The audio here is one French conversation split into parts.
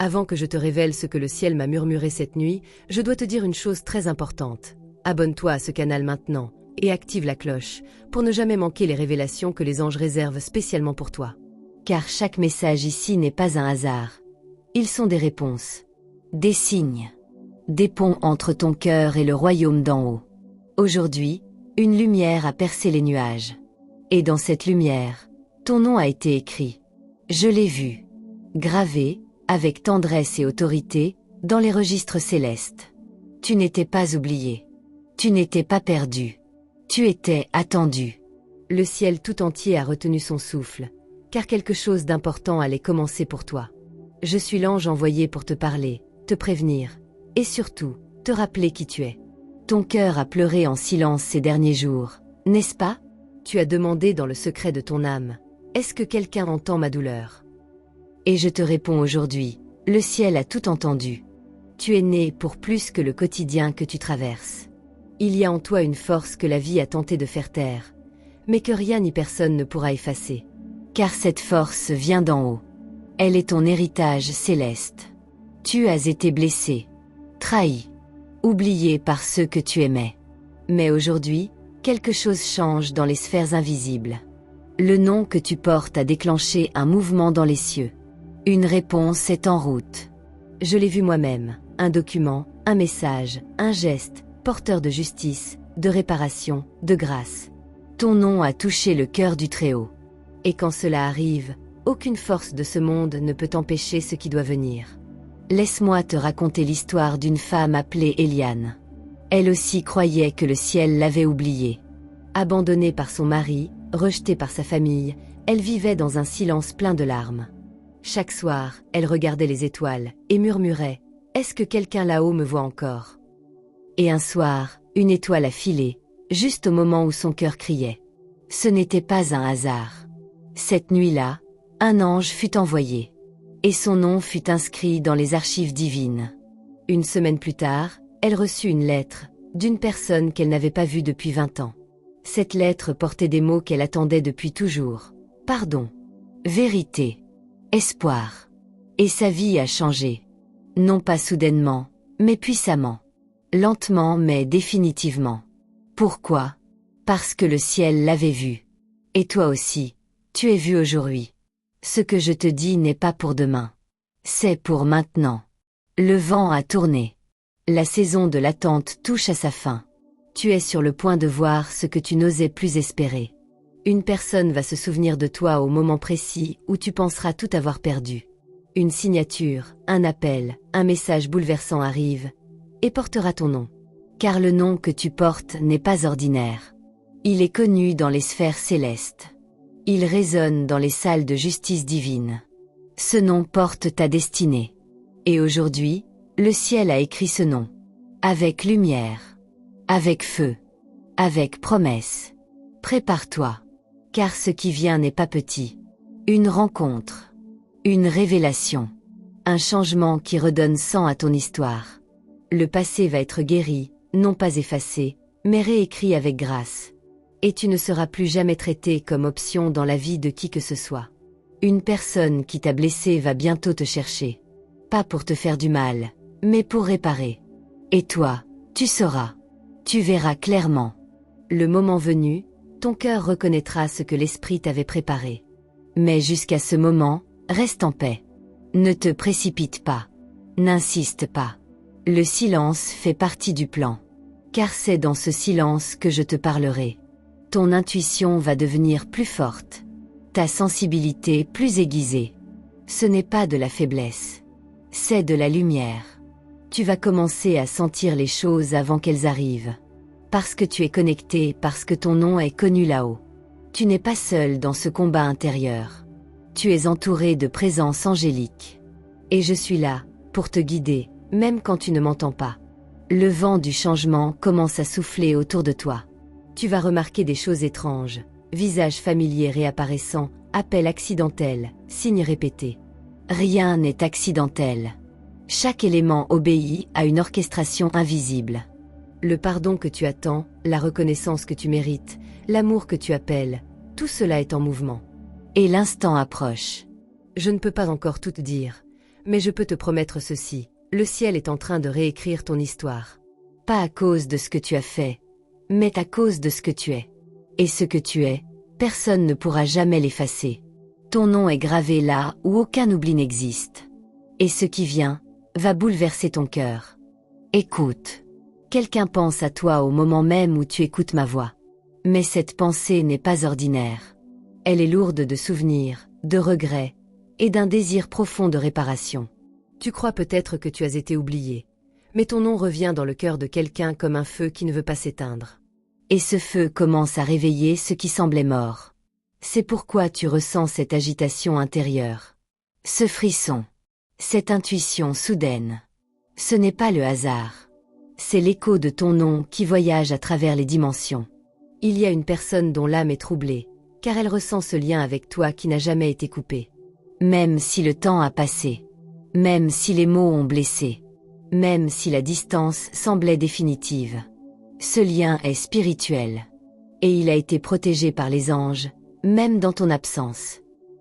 Avant que je te révèle ce que le ciel m'a murmuré cette nuit, je dois te dire une chose très importante. Abonne-toi à ce canal maintenant et active la cloche pour ne jamais manquer les révélations que les anges réservent spécialement pour toi. Car chaque message ici n'est pas un hasard. Ils sont des réponses, des signes, des ponts entre ton cœur et le royaume d'en haut. Aujourd'hui, une lumière a percé les nuages. Et dans cette lumière, ton nom a été écrit. Je l'ai vu, gravé, avec tendresse et autorité, dans les registres célestes. Tu n'étais pas oublié. Tu n'étais pas perdu. Tu étais attendu. Le ciel tout entier a retenu son souffle, car quelque chose d'important allait commencer pour toi. Je suis l'ange envoyé pour te parler, te prévenir, et surtout, te rappeler qui tu es. Ton cœur a pleuré en silence ces derniers jours, n'est-ce pas? Tu as demandé dans le secret de ton âme, est-ce que quelqu'un entend ma douleur? Et je te réponds aujourd'hui, le ciel a tout entendu. Tu es né pour plus que le quotidien que tu traverses. Il y a en toi une force que la vie a tenté de faire taire, mais que rien ni personne ne pourra effacer. Car cette force vient d'en haut. Elle est ton héritage céleste. Tu as été blessé, trahi, oublié par ceux que tu aimais. Mais aujourd'hui, quelque chose change dans les sphères invisibles. Le nom que tu portes a déclenché un mouvement dans les cieux. Une réponse est en route. Je l'ai vu moi-même, un document, un message, un geste, porteur de justice, de réparation, de grâce. Ton nom a touché le cœur du Très-Haut. Et quand cela arrive, aucune force de ce monde ne peut empêcher ce qui doit venir. Laisse-moi te raconter l'histoire d'une femme appelée Eliane. Elle aussi croyait que le ciel l'avait oubliée. Abandonnée par son mari, rejetée par sa famille, elle vivait dans un silence plein de larmes. Chaque soir, elle regardait les étoiles et murmurait « Est-ce que quelqu'un là-haut me voit encore ?» Et un soir, une étoile a filé, juste au moment où son cœur criait. Ce n'était pas un hasard. Cette nuit-là, un ange fut envoyé. Et son nom fut inscrit dans les archives divines. Une semaine plus tard, elle reçut une lettre, d'une personne qu'elle n'avait pas vue depuis 20 ans. Cette lettre portait des mots qu'elle attendait depuis toujours. Pardon, vérité, espoir. Et sa vie a changé. Non pas soudainement, mais puissamment. Lentement mais définitivement. Pourquoi? Parce que le ciel l'avait vue. Et toi aussi, tu es vu aujourd'hui. Ce que je te dis n'est pas pour demain. C'est pour maintenant. Le vent a tourné. La saison de l'attente touche à sa fin. Tu es sur le point de voir ce que tu n'osais plus espérer. Une personne va se souvenir de toi au moment précis où tu penseras tout avoir perdu. Une signature, un appel, un message bouleversant arrive et portera ton nom. Car le nom que tu portes n'est pas ordinaire. Il est connu dans les sphères célestes. Il résonne dans les salles de justice divine. Ce nom porte ta destinée. Et aujourd'hui, le ciel a écrit ce nom. Avec lumière. Avec feu. Avec promesse. Prépare-toi. Car ce qui vient n'est pas petit. Une rencontre. Une révélation. Un changement qui redonne sang à ton histoire. Le passé va être guéri, non pas effacé, mais réécrit avec grâce. Et tu ne seras plus jamais traité comme option dans la vie de qui que ce soit. Une personne qui t'a blessé va bientôt te chercher. Pas pour te faire du mal, mais pour réparer. Et toi, tu sauras. Tu verras clairement. Le moment venu, ton cœur reconnaîtra ce que l'esprit t'avait préparé. Mais jusqu'à ce moment, reste en paix. Ne te précipite pas. N'insiste pas. Le silence fait partie du plan. Car c'est dans ce silence que je te parlerai. Ton intuition va devenir plus forte. Ta sensibilité plus aiguisée. Ce n'est pas de la faiblesse. C'est de la lumière. Tu vas commencer à sentir les choses avant qu'elles arrivent. Parce que tu es connecté, parce que ton nom est connu là-haut. Tu n'es pas seul dans ce combat intérieur. Tu es entouré de présences angéliques. Et je suis là, pour te guider, même quand tu ne m'entends pas. Le vent du changement commence à souffler autour de toi. Tu vas remarquer des choses étranges, visages familiers réapparaissant, appels accidentels, signes répétés. Rien n'est accidentel. Chaque élément obéit à une orchestration invisible. Le pardon que tu attends, la reconnaissance que tu mérites, l'amour que tu appelles, tout cela est en mouvement. Et l'instant approche. Je ne peux pas encore tout te dire, Mais je peux te promettre ceci, le ciel est en train de réécrire ton histoire. Pas à cause de ce que tu as fait, mais à cause de ce que tu es. Et ce que tu es, personne ne pourra jamais l'effacer. Ton nom est gravé là où aucun oubli n'existe. Et ce qui vient, va bouleverser ton cœur. Écoute. Quelqu'un pense à toi au moment même où tu écoutes ma voix. Mais cette pensée n'est pas ordinaire. Elle est lourde de souvenirs, de regrets, et d'un désir profond de réparation. Tu crois peut-être que tu as été oublié, mais ton nom revient dans le cœur de quelqu'un comme un feu qui ne veut pas s'éteindre. Et ce feu commence à réveiller ce qui semblait mort. C'est pourquoi tu ressens cette agitation intérieure. Ce frisson. Cette intuition soudaine. Ce n'est pas le hasard. C'est l'écho de ton nom qui voyage à travers les dimensions. Il y a une personne dont l'âme est troublée, car elle ressent ce lien avec toi qui n'a jamais été coupé. Même si le temps a passé. Même si les mots ont blessé. Même si la distance semblait définitive. Ce lien est spirituel. Et il a été protégé par les anges, même dans ton absence.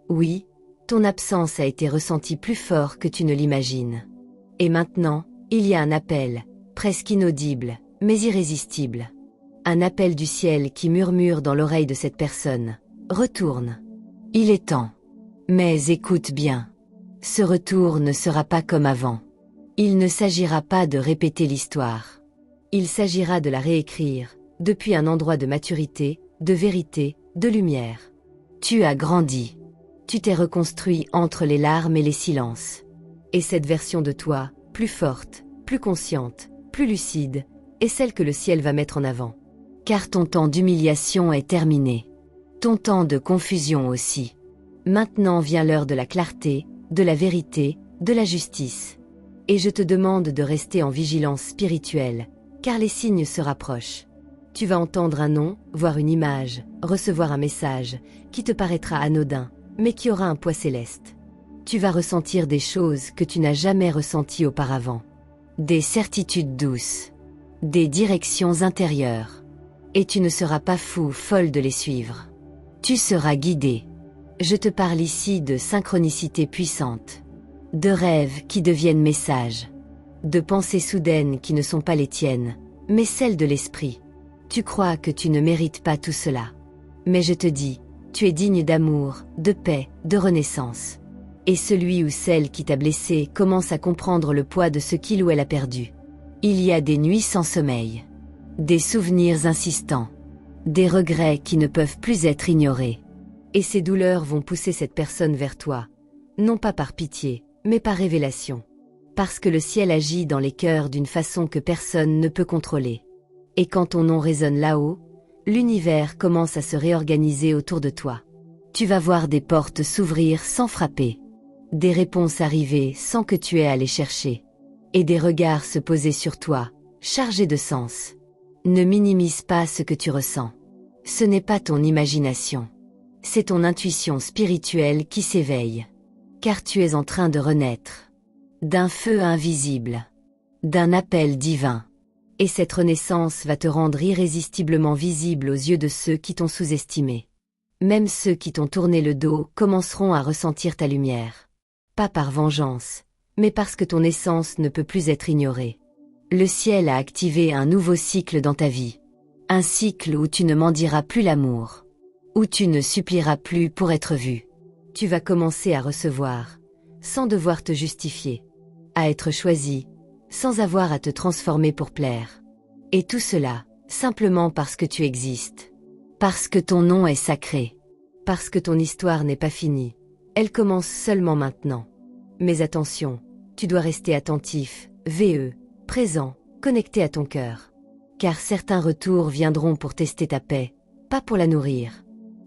Oui, ton absence a été ressentie plus fort que tu ne l'imagines. Et maintenant, il y a un appel, presque inaudible, mais irrésistible. Un appel du ciel qui murmure dans l'oreille de cette personne. Retourne. Il est temps. Mais écoute bien. Ce retour ne sera pas comme avant. Il ne s'agira pas de répéter l'histoire. Il s'agira de la réécrire, depuis un endroit de maturité, de vérité, de lumière. Tu as grandi. Tu t'es reconstruit entre les larmes et les silences. Et cette version de toi, plus forte, plus consciente, plus lucide, est celle que le ciel va mettre en avant. Car ton temps d'humiliation est terminé. Ton temps de confusion aussi. Maintenant vient l'heure de la clarté, de la vérité, de la justice. Et je te demande de rester en vigilance spirituelle, car les signes se rapprochent. Tu vas entendre un nom, voir une image, recevoir un message, qui te paraîtra anodin, mais qui aura un poids céleste. Tu vas ressentir des choses que tu n'as jamais ressenties auparavant. Des certitudes douces. Des directions intérieures. Et tu ne seras pas fou, folle de les suivre. Tu seras guidé. Je te parle ici de synchronicité puissante. De rêves qui deviennent messages. De pensées soudaines qui ne sont pas les tiennes, mais celles de l'esprit. Tu crois que tu ne mérites pas tout cela. Mais je te dis, tu es digne d'amour, de paix, de renaissance. Et celui ou celle qui t'a blessé commence à comprendre le poids de ce qu'il ou elle a perdu. Il y a des nuits sans sommeil. Des souvenirs insistants. Des regrets qui ne peuvent plus être ignorés. Et ces douleurs vont pousser cette personne vers toi. Non pas par pitié, mais par révélation. Parce que le ciel agit dans les cœurs d'une façon que personne ne peut contrôler. Et quand ton nom résonne là-haut, l'univers commence à se réorganiser autour de toi. Tu vas voir des portes s'ouvrir sans frapper. Des réponses arriver sans que tu aies à les chercher. Et des regards se poser sur toi, chargés de sens. Ne minimise pas ce que tu ressens. Ce n'est pas ton imagination. C'est ton intuition spirituelle qui s'éveille. Car tu es en train de renaître. D'un feu invisible. D'un appel divin. Et cette renaissance va te rendre irrésistiblement visible aux yeux de ceux qui t'ont sous-estimé. Même ceux qui t'ont tourné le dos commenceront à ressentir ta lumière. Pas par vengeance, mais parce que ton essence ne peut plus être ignorée. Le ciel a activé un nouveau cycle dans ta vie. Un cycle où tu ne mendiras plus l'amour. Où tu ne supplieras plus pour être vu. Tu vas commencer à recevoir, sans devoir te justifier. À être choisi, sans avoir à te transformer pour plaire. Et tout cela, simplement parce que tu existes. Parce que ton nom est sacré. Parce que ton histoire n'est pas finie. Elle commence seulement maintenant. Mais attention, tu dois rester attentif, veilleux, présent, connecté à ton cœur. Car certains retours viendront pour tester ta paix, pas pour la nourrir.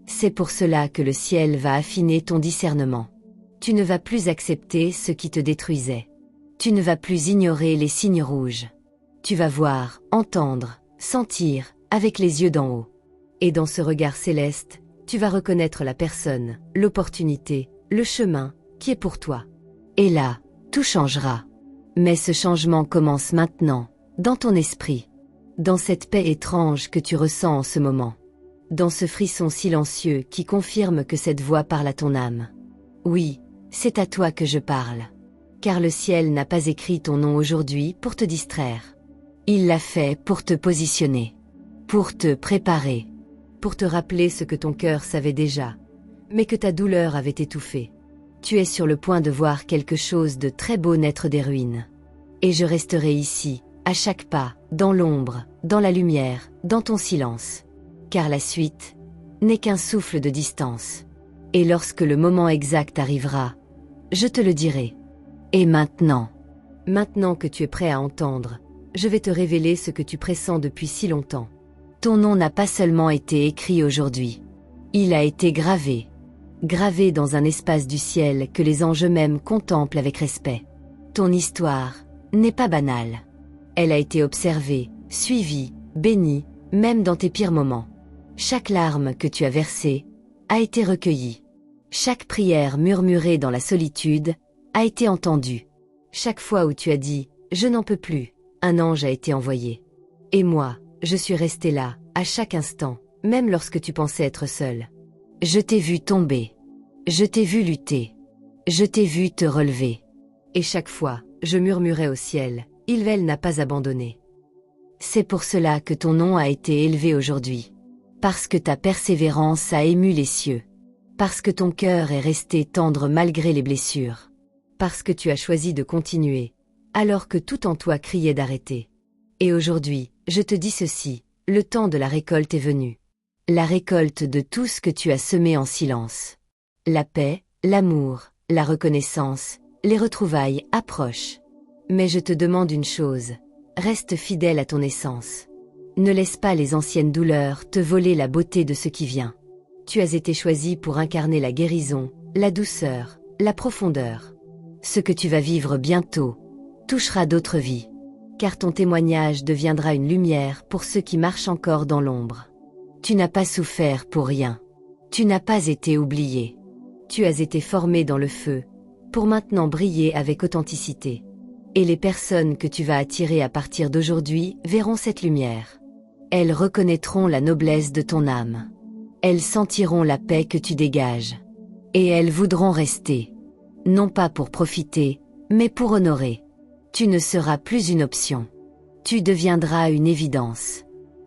C'est pour cela que le ciel va affiner ton discernement. Tu ne vas plus accepter ce qui te détruisait. Tu ne vas plus ignorer les signes rouges. Tu vas voir, entendre, sentir, avec les yeux d'en haut. Et dans ce regard céleste, tu vas reconnaître la personne, l'opportunité, le chemin, qui est pour toi. Et là, tout changera. Mais ce changement commence maintenant, dans ton esprit. Dans cette paix étrange que tu ressens en ce moment. Dans ce frisson silencieux qui confirme que cette voix parle à ton âme. Oui, c'est à toi que je parle. car le ciel n'a pas écrit ton nom aujourd'hui pour te distraire. Il l'a fait pour te positionner, pour te préparer, pour te rappeler ce que ton cœur savait déjà, mais que ta douleur avait étouffé. Tu es sur le point de voir quelque chose de très beau naître des ruines. Et je resterai ici, à chaque pas, dans l'ombre, dans la lumière, dans ton silence. Car la suite n'est qu'un souffle de distance. Et lorsque le moment exact arrivera, je te le dirai. Et maintenant que tu es prêt à entendre, je vais te révéler ce que tu pressens depuis si longtemps. Ton nom n'a pas seulement été écrit aujourd'hui. Il a été gravé dans un espace du ciel que les anges eux-mêmes contemplent avec respect. Ton histoire n'est pas banale. Elle a été observée, suivie, bénie, même dans tes pires moments. Chaque larme que tu as versée a été recueillie. Chaque prière murmurée dans la solitude a été entendue. Chaque fois où tu as dit « Je n'en peux plus », un ange a été envoyé. Et moi, je suis resté là, à chaque instant, même lorsque tu pensais être seul. Je t'ai vu tomber. Je t'ai vu lutter. Je t'ai vu te relever. Et chaque fois, je murmurais au ciel, Ilvel n'a pas abandonné. C'est pour cela que ton nom a été élevé aujourd'hui. Parce que ta persévérance a ému les cieux. Parce que ton cœur est resté tendre malgré les blessures. Parce que tu as choisi de continuer, alors que tout en toi criait d'arrêter. Et aujourd'hui, je te dis ceci, le temps de la récolte est venu. La récolte de tout ce que tu as semé en silence. La paix, l'amour, la reconnaissance, les retrouvailles approchent. Mais je te demande une chose, reste fidèle à ton essence. Ne laisse pas les anciennes douleurs te voler la beauté de ce qui vient. Tu as été choisi pour incarner la guérison, la douceur, la profondeur. Ce que tu vas vivre bientôt touchera d'autres vies. Car ton témoignage deviendra une lumière pour ceux qui marchent encore dans l'ombre. Tu n'as pas souffert pour rien. Tu n'as pas été oublié. Tu as été formé dans le feu, pour maintenant briller avec authenticité. Et les personnes que tu vas attirer à partir d'aujourd'hui verront cette lumière. Elles reconnaîtront la noblesse de ton âme. Elles sentiront la paix que tu dégages. Et elles voudront rester. Non pas pour profiter, mais pour honorer. Tu ne seras plus une option. Tu deviendras une évidence.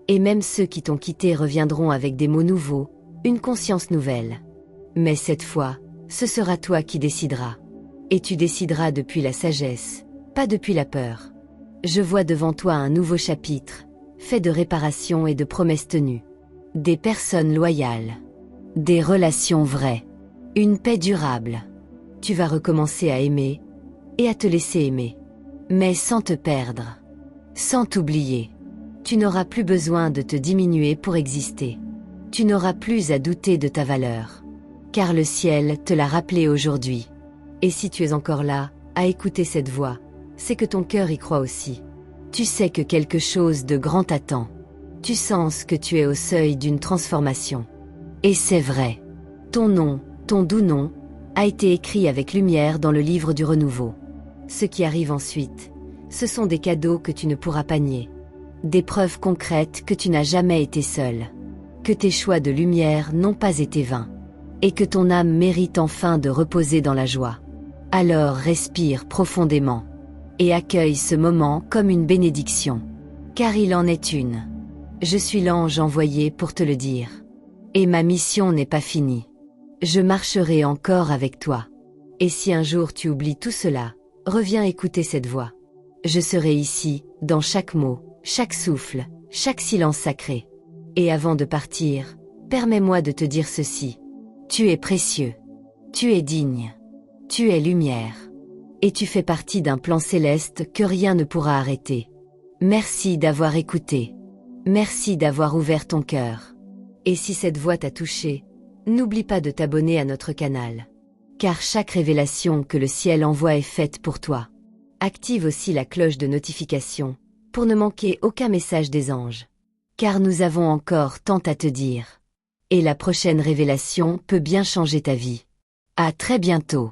Et même ceux qui t'ont quitté reviendront avec des mots nouveaux, une conscience nouvelle. Mais cette fois, ce sera toi qui décideras. Et tu décideras depuis la sagesse, pas depuis la peur. Je vois devant toi un nouveau chapitre, fait de réparation et de promesses tenues. Des personnes loyales. Des relations vraies. Une paix durable. Tu vas recommencer à aimer, et à te laisser aimer. Mais sans te perdre. Sans t'oublier. Tu n'auras plus besoin de te diminuer pour exister. Tu n'auras plus à douter de ta valeur. Car le ciel te l'a rappelé aujourd'hui. Et si tu es encore là, à écouter cette voix, c'est que ton cœur y croit aussi. Tu sais que quelque chose de grand t'attend. Tu sens que tu es au seuil d'une transformation. Et c'est vrai. Ton nom, ton doux nom, a été écrit avec lumière dans le livre du renouveau. Ce qui arrive ensuite, ce sont des cadeaux que tu ne pourras pas nier. Des preuves concrètes que tu n'as jamais été seul. Que tes choix de lumière n'ont pas été vains. Et que ton âme mérite enfin de reposer dans la joie. Alors respire profondément. Et accueille ce moment comme une bénédiction. Car il en est une. Je suis l'ange envoyé pour te le dire. Et ma mission n'est pas finie. Je marcherai encore avec toi. Et si un jour tu oublies tout cela, reviens écouter cette voix. Je serai ici, dans chaque mot, chaque souffle, chaque silence sacré. Et avant de partir, permets-moi de te dire ceci. Tu es précieux. Tu es digne. Tu es lumière. Et tu fais partie d'un plan céleste que rien ne pourra arrêter. Merci d'avoir écouté. Merci d'avoir ouvert ton cœur. Et si cette voix t'a touché, n'oublie pas de t'abonner à notre canal. Car chaque révélation que le ciel envoie est faite pour toi. Active aussi la cloche de notification, pour ne manquer aucun message des anges. Car nous avons encore tant à te dire. Et la prochaine révélation peut bien changer ta vie. À très bientôt.